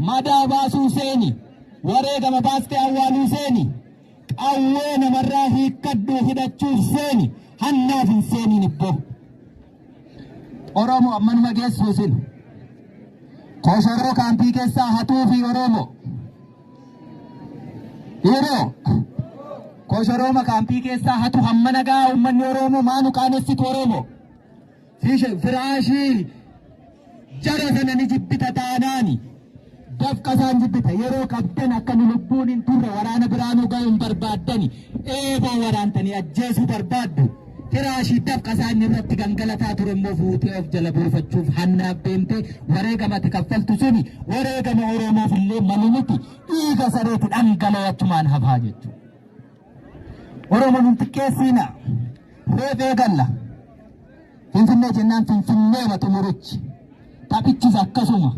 madaabaasuu seeni wareegama baastee awwaaluu seeni qawwee namarraa hiikkadhuu hidhachuuf seeni hannaaf hin seeniin ibboo Oromoo ammanuma geessuu sin koshoroo kaampii keessaa hatuu fi Oromoo yeroo koshorooma kaampii keessaa hatu hamma nagaa uummanni Oromoo maanu qaanessitu Oromoo firaashii jara sana ni jibbita taanaani dafqa isaan jibbita yeroo qabdan akka nu lubbuun hin turre waraana biraanuu ga'uun barbaaddani eeboo waraantanii ajjeesuu barbaaddu firaashii dafqa isaan irratti gangalataa ture immoo fuutee of jala buufachuuf hannaaf deemtee wareegamatti kaffaltu suni wareegama Oromoof illee malu miti dhiiga sareeti dhangala'achumaan hafaa jechuudha. Oromoon hin xiqqeessiina reefee galla Finfinnee jennaan Finfinnee maxumurichi taphichis akkasuma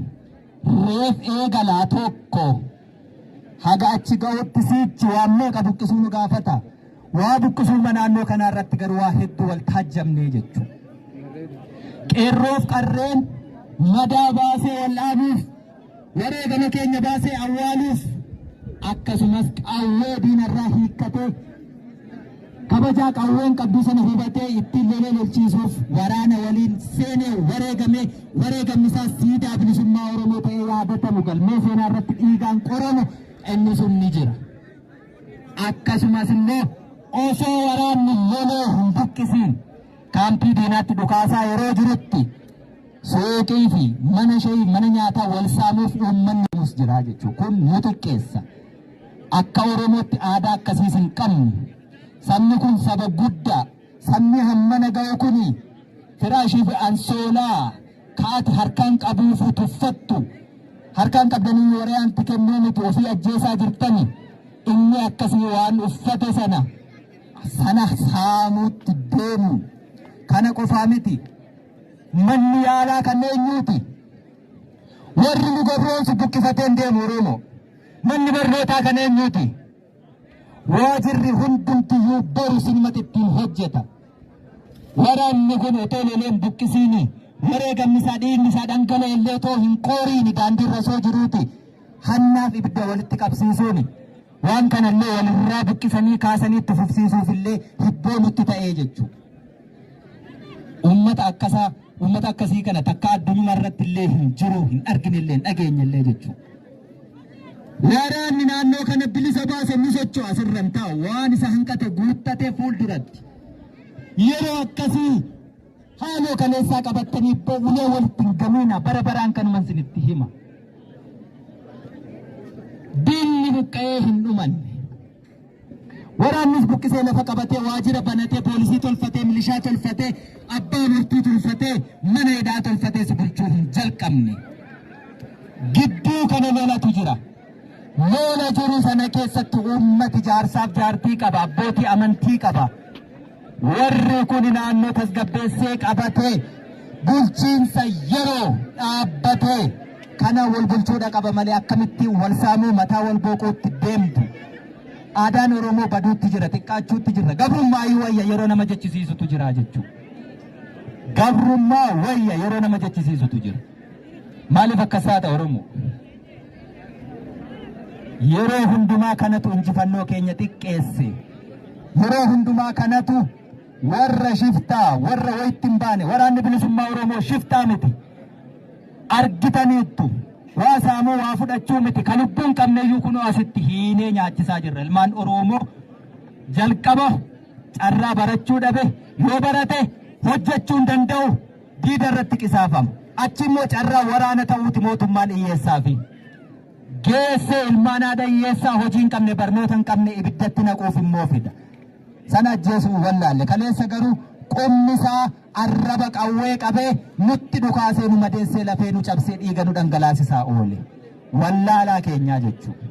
reef eegalaa tokko haga achi ga'utti siichi waan meeqa buqqisuu nu gaafata waa buqqisuuma naannoo kanaa irratti garuu waa hedduu wal taajjabnee jechuudha. Qeerroof qarreen madaa baasee wal'aanuuf wareegama keenya baasee awwaaluuf akkasumas qawwee diinarraa hiikkatee kabajaa qawween qabdu sana hubatee ittiin lolee lolchiisuuf waraana waliin seenee wareegamni isaa siidaa bilisummaa Oromoo ta'ee yaadatamu galmee seenaa irratti dhiigaan qoramu inni sun ni jira. Akkasumas immoo osoo waraanni lolee hin buqqisiin kaampii diinaatti dhukaasaa yeroo jirutti suuqii fi mana nyaataa wal saamuuf uummanni nus jira jechuudha. Kun nu xiqqeessa. Akka Oromootti aadaa akkasiis hin qabnu. Sabni kun saba guddaa sabni hammana ga'u kuni firaashii fi ansoolaa kaati harkaan qabuuf tuffattu harkaan qabdanii waraanti kennuu miti ofii ajjeesaa jirtani inni akkasii waan uffate sana saamuutti deemu kana qofaa miti manni yaalaa kan eenyuuti warri nu gabroonsu buqqifateen deemu Oromoo manni barnootaa kan eenyuuti waajirri hundumtiyyuu boru sinumatti ittiin hojjeta waraanni kun otoo loleen buqqisiini wareegamni isaa dhiigni isaa dhangala'e illee otoo hin qooriini daandiirra soo jiruuti hannaaf ibidda walitti qabsiisuuni waan kanallee walirraa buqqisanii kaasanii itti fufsiisuuf illee hibboo nutti ta'ee jechuudha. Uummata akkasii kana takka addunyaa irratti illee hin jiru hin argine illee hin dhageenye illee jechuudha. Waraanni naannoo kana bilisa baase ni socho'a asirran taa'u waan isa hanqate guuttatee fuulduratti yeroo akkasii haaloo kaleessaa qabattanii ulee walitti hin gamiina bara baraan kanuman sinitti hima. Diinni buqqa'ee hin dhumanne waraannis buqqisee lafa qabatee waajira banatee poolisii tolfatee milishaa tolfatee abbaa murtii tolfatee mana hidhaa tolfatee si bulchuu hin jalqabne gidduu kana lolatu jira. Lola jiru sana keessatti uummati jaarsaaf jaartii qaba abbootii amantii qaba warri kun naannoo tasgabbeessee qabatee bulchiinsa yeroo dhaabbatee kana wal bulchuudha qaba malee akkamitti wal saamuu mataa wal booquutti deemtu aadaan Oromoo baduutti jira xiqqaachuutti jira gabrummaa wayya yeroo nama jechisiisutu jira jechuudha. Gabrummaa wayya yeroo nama jechisiisutu jira maaliif akkasaa ta'a Oromoo yeroo hundumaa kanatu injifannoo keenya xiqqeesse yeroo hundumaa kanatu warra shiftaa warra wayittiin baane waraanni bilisummaa Oromoo shiftaa miti argitaniittu waa saamuu waa fudhachuu miti kan lubbuun qabneeyyuu kunoo asitti hiinee nyaachisaa jirra ilmaan Oromoo jalqaba carraa barachuu dhabe yoo barate hojjechuu hin danda'u diida irratti qisaafama achi immoo carraa waraana ta'uuti mootummaan hiyyeessaafi geesse ilmaan aadaa hiyyeessaa hojii hin qabne barnoota hin qabne ibiddatti naquuf immoo fida sana ajjeesuu wallaalle kaleessa garuu qommisaa arraba qawwee qabee nutti dhukaasee nu madeessee lafee nu cabsee dhiiga nu dhangalaasisaa oole wallaalaa keenyaa jechuudha.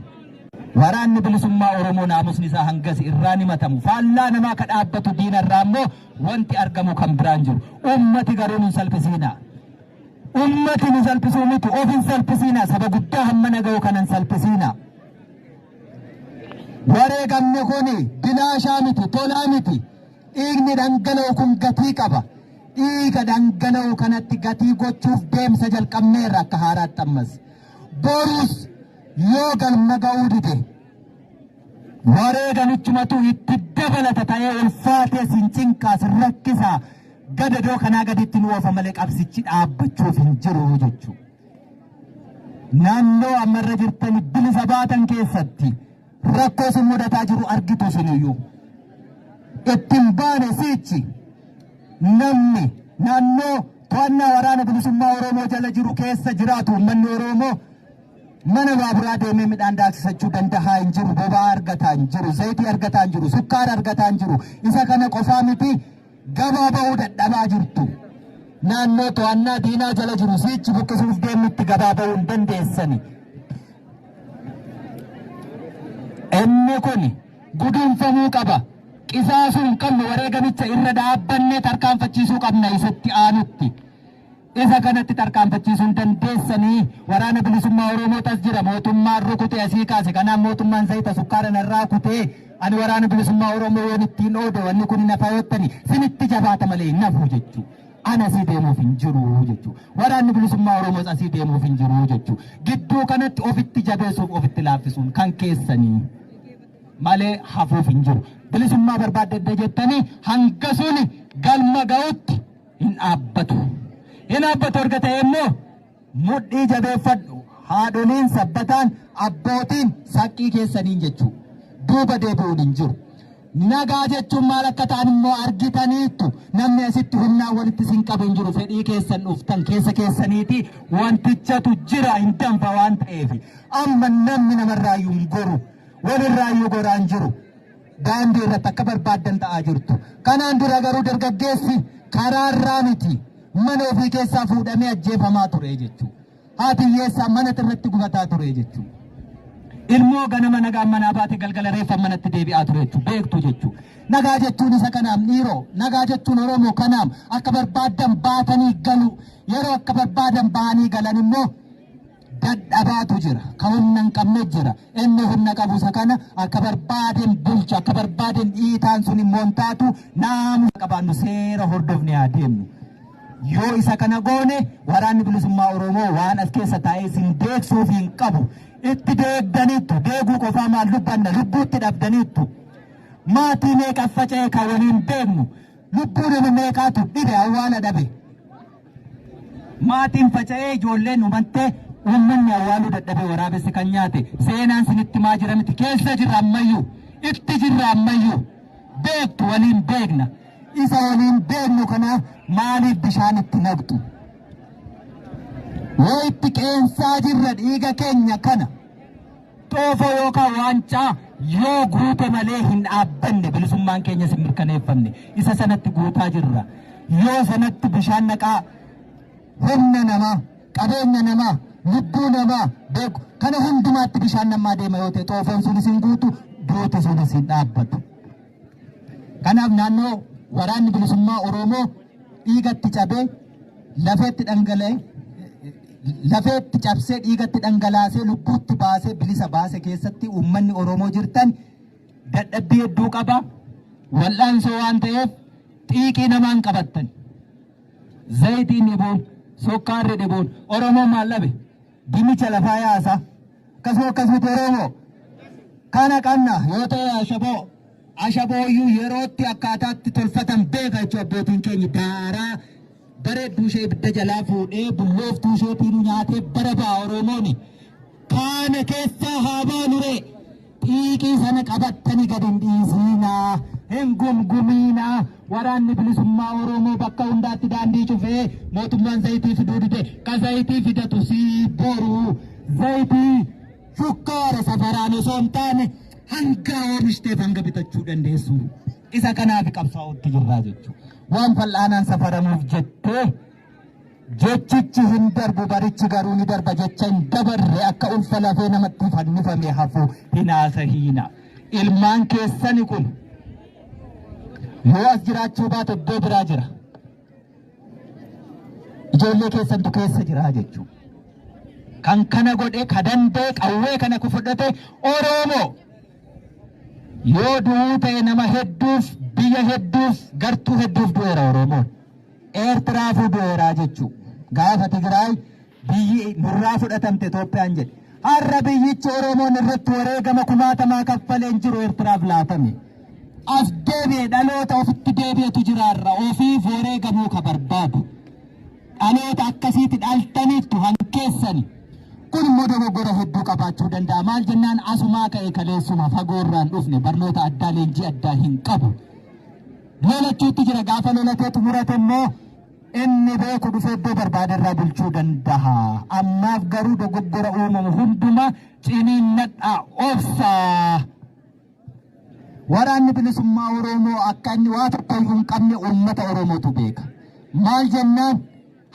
Waraanni bilisummaa Oromoo naamusni isaa hangas irraan himatamu faallaa namaa ka dhaabbatu diinarraa immoo wanti argamu kan biraan jiru ummati garuu nu salphisiina. Ummati nu salphisuu miti ofin salphisiina saba guddaa hamma naga'u kanan salphisiina. Wareegamni kuni bilaashaa miti tolaa miti dhiigni dhangala'u kun gatii qaba. Dhiiga dhangala'u kanatti gatii gochuuf deemsa jalqabneerra akka haaraatti ammas. borus yoo galma ga'uu dide wareeganichumatu itti dabalata ta'ee ulfaatee sin cinqaa sin rakkisaa gadadoo kanaa gaditti nu oofa malee qabsichi dhaabbachuuf hin jiru jechuudha. Naannoo ammarra jirtani bilisa baatan keessatti rakkoo sin mudataa jiru argitu siniyyuu ittiin baane sichi namni naannoo to'annaa waraana bilisummaa Oromoo jala jiru keessa jiraatu uummanni Oromoo mana baaburaa deemee midhaan daaksisachuu danda'a hin jiru, boba'aa argataa hin jiru, zayitii argataa hin jiru, sukkaara argataa hin jiru. Isa kana qofaa miti gabaa ba'uu dadhabaa jirtu. Naannoo to'annaa diinaa jala jiru sichi buqqisuuf deemnutti gabaa ba'uu hin dandeessani. Inni kun guduunfamuu qaba. Qisaasuu hin qabnu wareegamicha irra dhaabbannee tarkaanfachiisuu qabna isatti aanutti. Isa kanatti tarkaanfachiisuun dandeessanii waraana bilisummaa Oromootas jira mootummaan rukutee asii kaase kanaan mootummaan zayita sukkaara narraa kutee ani waraana bilisummaa Oromoo yoon ittiin oode wanni kun nafa yottani sinitti jabaata malee nafu jechuu ana asii deemuuf hin jiru jechuu waraanni bilisummaa Oromoos asii deemuuf hin jiru jechuu gidduu kanatti ofitti jabeessuuf ofitti laaffisuun kan keessanii malee hafuuf hin jiru bilisummaa barbaadde jettanii hanga suni galma ga'utti hin dhaabbatu. Hinaabbatu erga ta'e immoo mudhii jabeeffadhu haadholiin sabbataan abbootiin saqqii keessaniin jechuu duuba deebi'uun hin jiru. Nagaa jechuun maal akka ta'an immoo argitaniittu namni asitti humnaan walitti sin qabu hin jiru fedhii keessan dhuftan keessa keessaniiti wantichatu jira hin danfa waan ta'eef amma namni namarraayyuu hin goru walirraayyuu goraa hin jiru daandii irratti akka barbaaddan ta'aa jirtu. Kanaan dura garuu dargaggeessi karaarraa miti. Mana ofii keessaa fuudhamee ajjeefamaa ture jechuudha. Haati hiyyeessaa mana irratti gubataa ture jechuudha. Ilmoo ganama nagaan manaa baate galgala reeffa manatti deebi'aa ture jechuudha. Beektu jechuudha. Nagaa jechuun isa kanaaf dhiiroo. Nagaa jechuun Oromoo kanaaf akka barbaadan baatanii galu. Yeroo akka barbaadan bahanii galan immoo dadhabaatu jira. Kan humna hin qabne jira. Inni humna qabu isa kana akka barbaaden bulcha akka barbaaden dhiitaan sun immoo hin taatu naamusa qabaannu seera hordofne adeemnu. Yoo isa kana goone waraanni bilisummaa Oromoo waan as keessa taa'ee sin deegsuuf hin qabu. Itti deegdaniittu deeguu qofaa maal dubbanna lubbuutti dhabdaniittu. Maatii meeqa faca'ee kan waliin beeknu lubbuu nama meeqaatu dhibe awwaala dhabe. Maatiin faca'ee ijoolleen humantee uummanni awwaaluu dadhabee waraabessi kan nyaate seenaan sinitti maa jira miti keessa jirra ammayyuu itti jirra ammayyuu beektu waliin beekna. Isa waliin beeknu kanaaf maaliif bishaan itti naqxu? Yoo itti qeensaa jirra dhiiga keenya kana xoofoo yookaan waancaa yoo guute malee hin dhaabbanne bilisummaan keenya sin mirkaneeffamne isa sanatti guutaa jirra. Yoo sanatti bishaan naqaa humna namaa qabeenya namaa lubbuu namaa beeku kana hundumaatti bishaan namaa deema yoo ta'e xoofoon sunis hin guutu duuti sunis hin dhaabbatu. Kanaaf naannoo waraanni bilisummaa Oromoo dhiigatti cabee lafeetti dhangala'e lafeetti cabsee dhiigatti dhangalaasee lubbuutti baasee bilisa baase keessatti uummanni Oromoo jirtan dadhabbii hedduu qaba wal'aansoo waan ta'eef xiiqii namaan qabattan zayitiin dhibuun sukkaarri dhibuun Oromoo maal dhabe dimicha lafaa yaasa akkasumatti Oromoo kana qabna yoo ta'e ashabooyyuu yerootti akkaataatti tolfatan beeka jechuudha abbootiin keenya daaraa bareedduu ishee ibidda jalaa fuudhee bullooftuu isheetiin nyaatee bara ba'a Oromoon kaana keessaa haa baanure xiiqii sana qabattanii gad hin dhiisinaa hin gumgumiinaa waraanni bilisummaa Oromoo bakka hundaatti daandii cufee mootummaan zayitii fiduu dide ka zayitii fidatu sii boru zayitii shukkaara safaraan osoo hin taane hanga oomishdeef hanga bitachuu dandeessu. Isa kanaaf qabsaa'utti jirraa jechuudha. Waan fal'aanaan safaramuuf jettee jechichi hin darbu barichi garuu ni darba jecha hin dabarre akka ulfa lafee namatti fannifame hafu hinaasa hiina. Ilmaan keessani kun yoo as jiraachuu baate iddoo biraa jira. Ijoollee keessantu keessa jira jechuudha. Kan kana godhe ka danda'e qawwee kana ku fudhate Oromoo. Yoo du'uu ta'e nama hedduuf biyya hedduuf gartuu hedduuf du'eera Oromoon. Eertiraafuu du'eeraa jechuudha. Gaafa Tigraay biyyi nurraa fudhatamte Itoophiyaan jedhe. Har'a biyyichi Oromoon irratti wareegama kumaatamaa kaffaleen jiru Eertiraaf laatame. As deebi'ee dhaloota ofitti deebi'etu jiraarra ofiif wareegamuu ka barbaadu. Dhaloota akkasiitti dhaltaniittu hankeessani. Kun immoo dogoggora hedduu qabaachuu danda'a. Maal jennaan asumaa ka'ee kaleessuma fagoorraan dhufne barnoota addaa leenjii addaa hin qabu. Lolachuutti jira gaafa lolateetu murate immoo inni beeku dhufee iddoo barbaaderraa bulchuu danda'a. Ammaaf garuu dogoggora uumamu hunduma ciniinnadhaa obsaa. Waraanni bilisummaa Oromoo akka inni waa tokko hin qabne uummata Oromootu beeka. Maal jennaan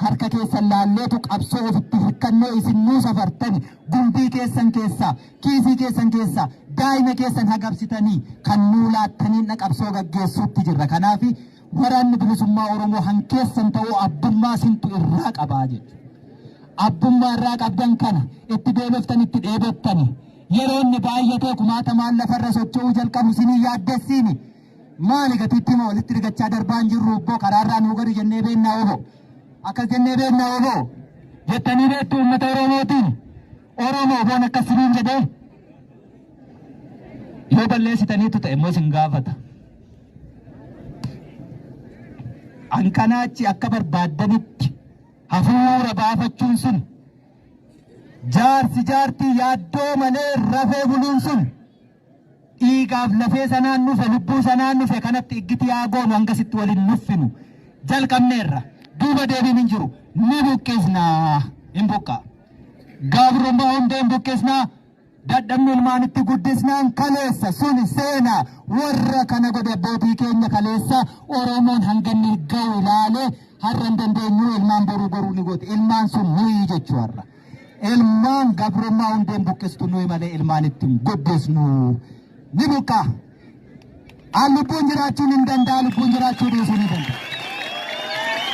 harka keessan laalleetu qabsoo ofitti hirkannoo isin safartani gumbii keessan keessaa kiisii keessan keessaa daa'ima keessan hagabsitanii kan nuu laattanii qabsoo gaggeessuutti jirra. Kanaaf waraanni bilisummaa Oromoo hankeessan ta'uu abbummaa sintu irraa qabaa jechuudha. Abbummaa irraa qabdan kana itti deebiftan itti dheebottani yeroo inni baay'atee kumaatamaan lafarra socho'uu jalqabu sinii yaaddessiini. Maali gatiitti moo walitti rigachaa darbaan jirru obboo karaarraa nuu gadi jennee beennaa oboo. Akkas jennee beennaa oboo jettanii beektu uummata Oromootiin. Oromoo oboon akkas siniin jedhee yoo balleessitaniitu ta'e immoo sin gaafata. Ankanaachi akka barbaaddanitti hafuura baafachuun sun jaarsi jaartii yaaddoo malee rafee buluun sun dhiigaaf lafee sanaan nufe lubbuu sanaan nufe kanatti iggiti yaa goonu hangasitti waliin nuffinu jalqabneerra. Duuba deebiin hin jiru ni buqqisnaa hin buqqa. Gabrummaa hundee hin buqqisnaa. Dadhabni ilmaanitti guddisnaan kaleessa suni seenaa warra kana godhe abbootii keenya kaleessa Oromoon hanganni ga'u ilaalee har'a hin dandeenyu ilmaan boruu goruu ni goote. Ilmaan sun nuyi jechuu har'a. Ilmaan gabrummaa hundee hin buqqistu nuyi malee ilmaan ittiin guddisnu ni buqqa. Lubbuun jiraachuun hin danda'a lubbuun jiraachuu dhiisuu ni danda'a.